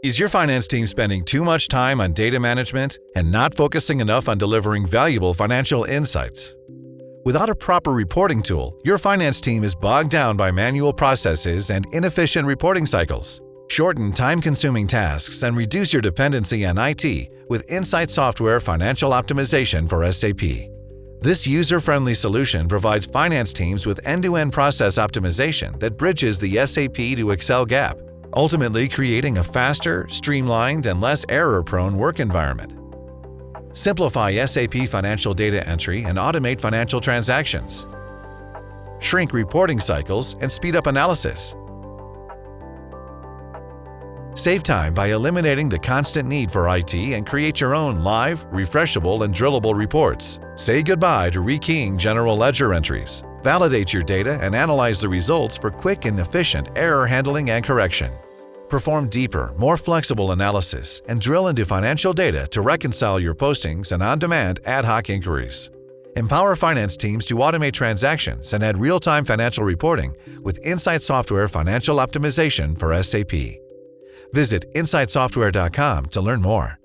Is your finance team spending too much time on data management and not focusing enough on delivering valuable financial insights? Without a proper reporting tool, your finance team is bogged down by manual processes and inefficient reporting cycles. Shorten time-consuming tasks and reduce your dependency on IT with insightsoftware financial optimization for SAP. This user-friendly solution provides finance teams with end-to-end process optimization that bridges the SAP to Excel gap, ultimately creating a faster, streamlined, and less error-prone work environment. Simplify SAP financial data entry and automate financial transactions. Shrink reporting cycles and speed up analysis. Save time by eliminating the constant need for IT and create your own live, refreshable, and drillable reports. Say goodbye to rekeying general ledger entries. Validate your data and analyze the results for quick and efficient error handling and correction. Perform deeper, more flexible analysis and drill into financial data to reconcile your postings and on-demand ad hoc inquiries. Empower finance teams to automate transactions and add real-time financial reporting with insightsoftware financial optimization for SAP. Visit insightsoftware.com to learn more.